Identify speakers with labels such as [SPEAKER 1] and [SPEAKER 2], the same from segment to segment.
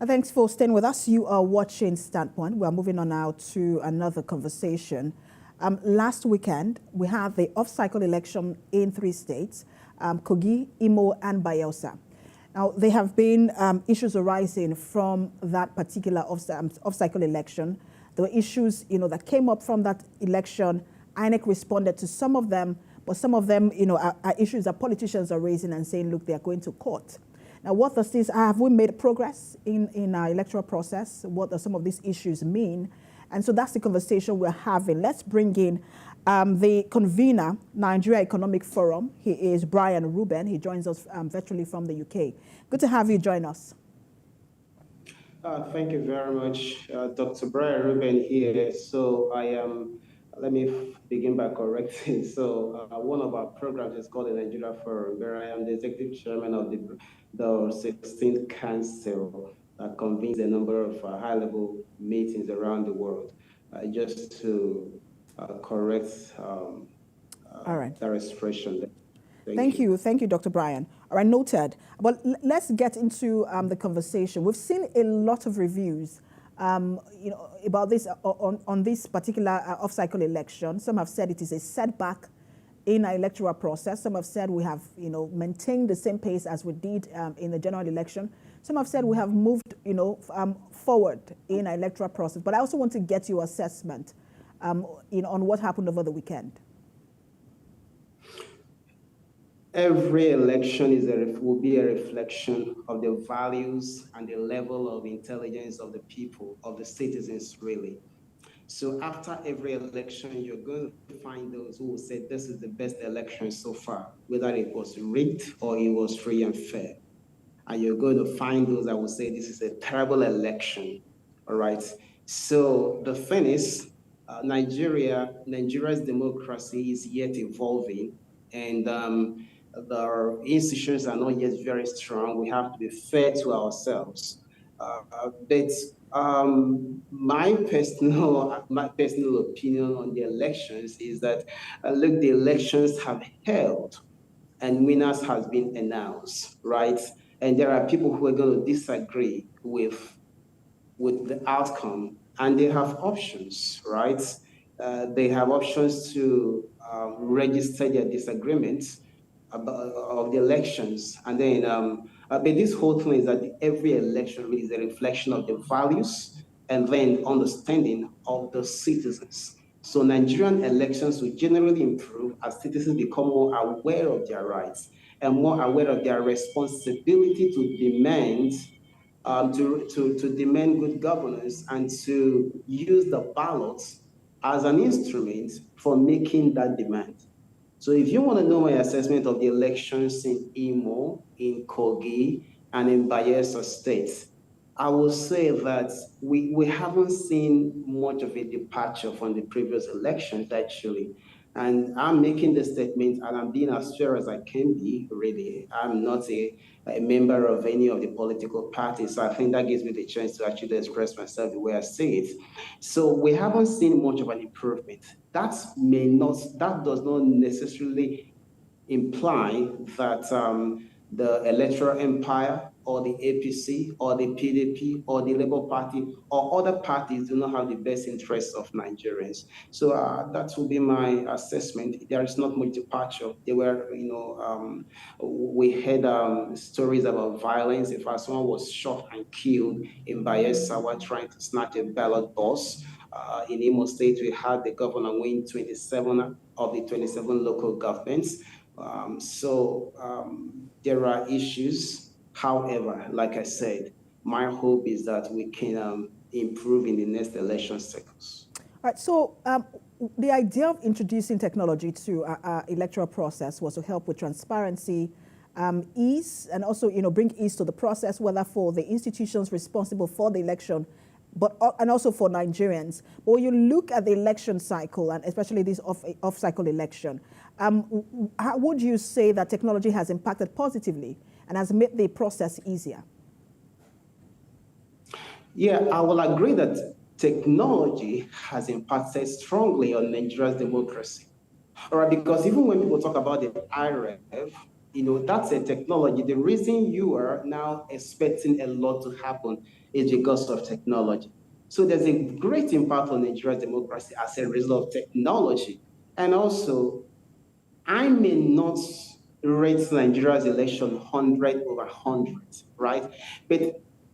[SPEAKER 1] Thanks for staying with us. You are watching Standpoint. We are moving on now to another conversation. Last weekend, we had the off-cycle election in 3 states, Kogi, Imo, and Bayelsa. Now, there have been issues arising from that particular off-cycle election. There were issues, that came up from that election. INEC responded to some of them, but some of them, are issues that politicians are raising and saying, look, they are going to court. Now, what does this, have we made progress in our electoral process? What do some of these issues mean? And so that's the conversation we're having. Let's bring in the convener, Nigeria Economic Forum. He is Brian Reuben. He joins us virtually from the UK. Good to have you join us.
[SPEAKER 2] Thank you very much, Dr. Brian Reuben here. So I am, let me begin by correcting. So one of our programs is called the Nigeria Forum, where I am the executive chairman of the 16th Council that convenes a number of high-level meetings around the world. Just to correct that expression.
[SPEAKER 1] Thank you, Dr. Brian. All right, noted. But let's get into the conversation. We've seen a lot of reviews, about this on this particular off-cycle election. Some have said it is a setback in our electoral process. Some have said we have, maintained the same pace as we did in the general election. Some have said we have moved, forward in our electoral process. But I also want to get your assessment, on what happened over the weekend.
[SPEAKER 2] Every election will be a reflection of the values and the level of intelligence of the people, of the citizens, really. So after every election, you're going to find those who will say this is the best election so far, whether it was rigged or it was free and fair. And you're going to find those that will say this is a terrible election, all right? So the thing is, Nigeria's democracy is yet evolving, and the institutions are not yet very strong. We have to be fair to ourselves. But my personal opinion on the elections is that, look, the elections have held and winners has been announced, right? And there are people who are going to disagree with the outcome, and they have options, right? They have options to register their disagreements of the elections. And then, but this whole thing is that every election really is a reflection of the values and then understanding of the citizens. So Nigerian elections will generally improve as citizens become more aware of their rights and more aware of their responsibility to demand to demand good governance and to use the ballots as an instrument for making that demand. So if you want to know my assessment of the elections in Imo, in Kogi, and in Bayelsa states, I will say that we haven't seen much of a departure from the previous elections, actually. And I'm making the statement, and I'm being as fair as I can be, really. I'm not a member of any of the political parties, so I think that gives me the chance to actually express myself the way I see it. So we haven't seen much of an improvement. That does not necessarily imply that the electoral empire or the APC or the PDP or the Labour Party or other parties do not have the best interests of Nigerians. So that will be my assessment. There is not much departure. There were, we heard stories about violence. In fact, someone was shot and killed in Bayelsa while trying to snatch a ballot box. In Imo State, we had the governor win 27 of the 27 local governments. There are issues. However, like I said, my hope is that we can improve in the next election cycles.
[SPEAKER 1] All right. So the idea of introducing technology to our electoral process was to help with transparency, ease, and also bring ease to the process, whether for the institutions responsible for the election, and also for Nigerians. But when you look at the election cycle, and especially this off-cycle election, how would you say that technology has impacted positively and has made the process easier?
[SPEAKER 2] Yeah, I will agree that technology has impacted strongly on Nigeria's democracy. All right, because even when people talk about the IREF, that's a technology. The reason you are now expecting a lot to happen is because of technology. So there's a great impact on Nigeria's democracy as a result of technology. And also, I may not rate Nigeria's election 100 over 100, right?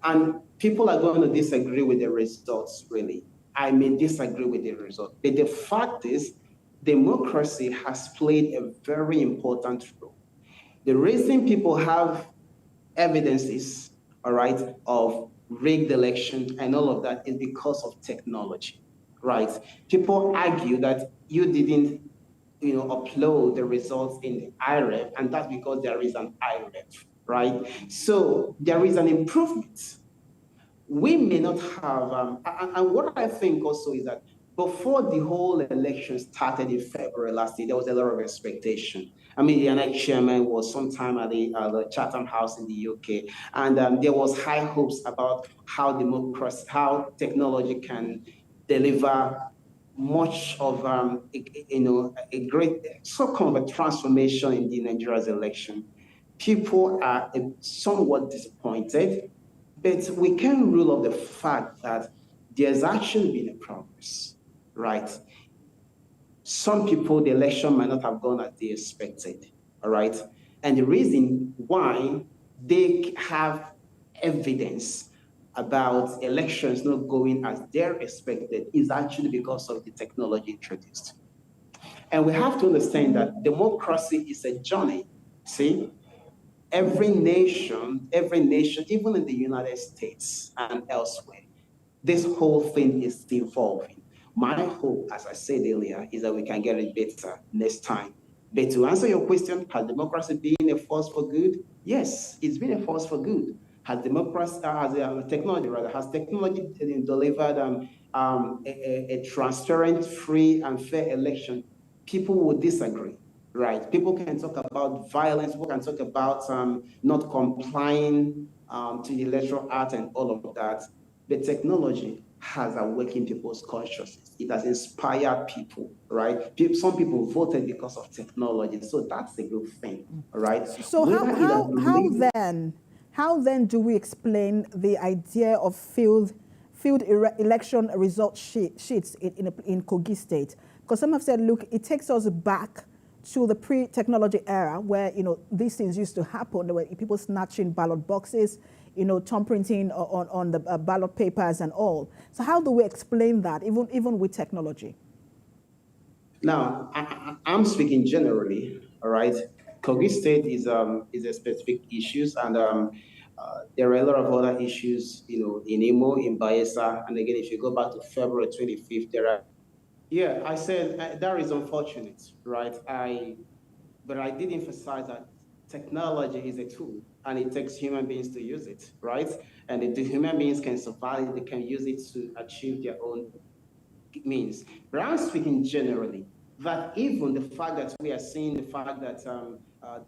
[SPEAKER 2] And people are going to disagree with the results, really. I may disagree with the result. But the fact is, democracy has played a very important role. The reason people have evidences, all right, of rigged elections and all of that is because of technology, right? People argue that you didn't, upload the results in the IREF, and that's because there is an IREF, right? So there is an improvement. We may not have, and what I think also is that before the whole election started in February last year, there was a lot of expectation. I mean, the INEC chairman was sometime at the Chatham House in the UK, and there was high hopes about how technology can deliver much of a great sort of a transformation in the Nigeria's election. People are somewhat disappointed, but we can rule out the fact that there's actually been a progress, right? Some people, the election might not have gone as they expected, all right? And the reason why they have evidence about elections not going as they're expected is actually because of the technology introduced. And we have to understand that democracy is a journey, see? Every nation, even in the United States and elsewhere, this whole thing is evolving. My hope, as I said earlier, is that we can get it better next time. But to answer your question, has democracy been a force for good? Yes, it's been a force for good. Has technology delivered a transparent, free, and fair election? People would disagree, right? People can talk about violence, people can talk about not complying to the Electoral Act and all of that. But technology has awakened people's consciousness. It has inspired people, right? Some people voted because of technology, so that's a good thing, right?
[SPEAKER 1] So how then do we explain the idea of field election result sheets in Kogi State? Because some have said, look, it takes us back to the pre-technology era where, these things used to happen. There were people snatching ballot boxes, thumb printing on the ballot papers and all. So how do we explain that, even with technology?
[SPEAKER 2] Now, I'm speaking generally, all right? Kogi State is a specific issues, and there are a lot of other issues, in Imo, in Bayelsa, and again, if you go back to February 25th, there are. Yeah, I said that is unfortunate, right? But I did emphasize that technology is a tool, and it takes human beings to use it, right? And if the human beings can survive, they can use it to achieve their own means. But I'm speaking generally, that even the fact that we are seeing the fact that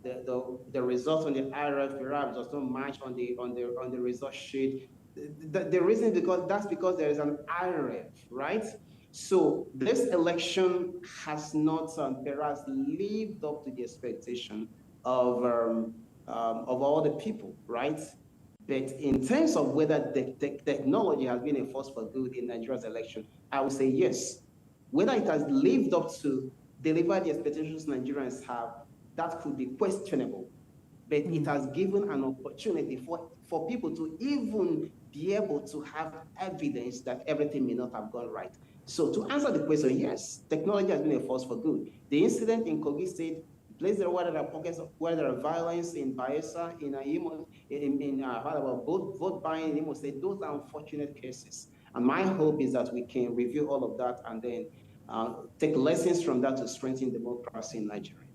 [SPEAKER 2] the results on the IRF perhaps does not match on the result sheet. The reason is because there is an IRF, right? So this election has not perhaps lived up to the expectation of all the people, right? But in terms of whether the technology has been a force for good in Nigeria's election, I would say yes. Whether it has lived up to deliver the expectations Nigerians have, that could be questionable. But it has given an opportunity for people to even be able to have evidence that everything may not have gone right. So to answer the question, yes, technology has been a force for good. The incident in Kogi State, places where there are pockets where there are violence in Bayelsa, in Imo, both vote buying in Imo State, those are unfortunate cases. And my hope is that we can review all of that and then take lessons from that to strengthen democracy in Nigeria.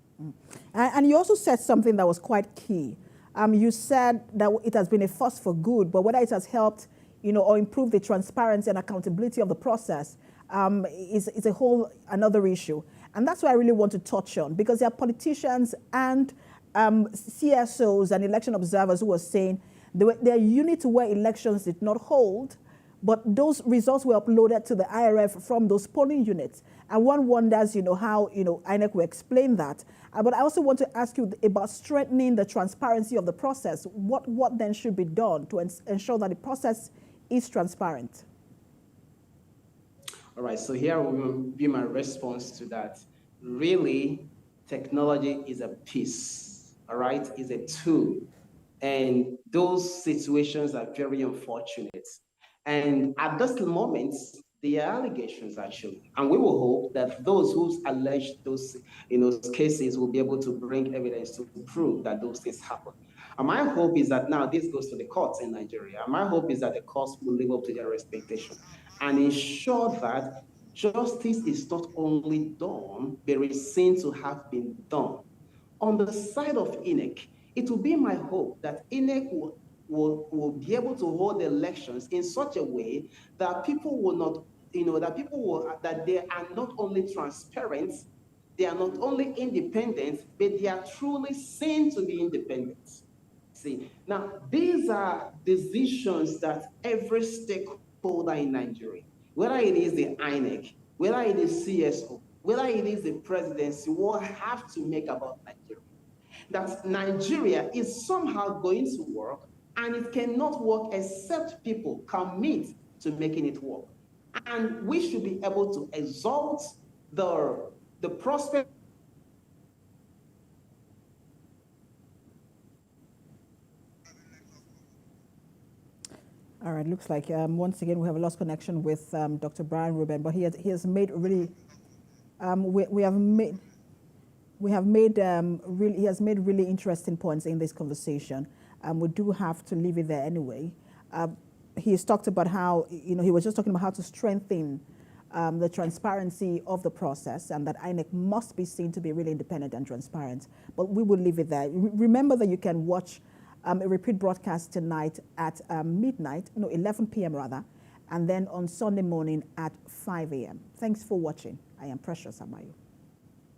[SPEAKER 1] And you also said something that was quite key. You said that it has been a force for good, but whether it has helped, or improved the transparency and accountability of the process is a whole another issue. And that's what I really want to touch on, because there are politicians and CSOs and election observers who are saying their unit where elections did not hold but those results were uploaded to the IRF from those polling units. And one wonders, how, INEC will explain that. But I also want to ask you about strengthening the transparency of the process. What then should be done to ensure that the process is transparent?
[SPEAKER 2] All right, so here will be my response to that. Really, technology is a piece, all right, is a tool. And those situations are very unfortunate. And at this moment, the allegations actually, and we will hope that those who allege those cases will be able to bring evidence to prove that those things happen. And my hope is that now this goes to the courts in Nigeria. And my hope is that the courts will live up to their expectation and ensure that justice is not only done, but is seen to have been done. On the side of INEC, it will be my hope that INEC will be able to hold elections in such a way that people will not, that they are not only transparent, they are not only independent, but they are truly seen to be independent. See, now these are decisions that every stakeholder in Nigeria, whether it is the INEC, whether it is CSO, whether it is the presidency, will have to make about Nigeria. That Nigeria is somehow going to work, and it cannot work except people commit to making it work. And we should be able to exalt the prospect.
[SPEAKER 1] All right, looks like once again we have lost connection with Dr. Brian Ruben, but he has made really he has made really interesting points in this conversation. We do have to leave it there anyway. He has talked about how, he was just talking about how to strengthen the transparency of the process, and that INEC must be seen to be really independent and transparent. But we will leave it there. Remember that you can watch a repeat broadcast tonight at 11 p.m. rather, and then on Sunday morning at 5 a.m. Thanks for watching. I am Precious Amayo.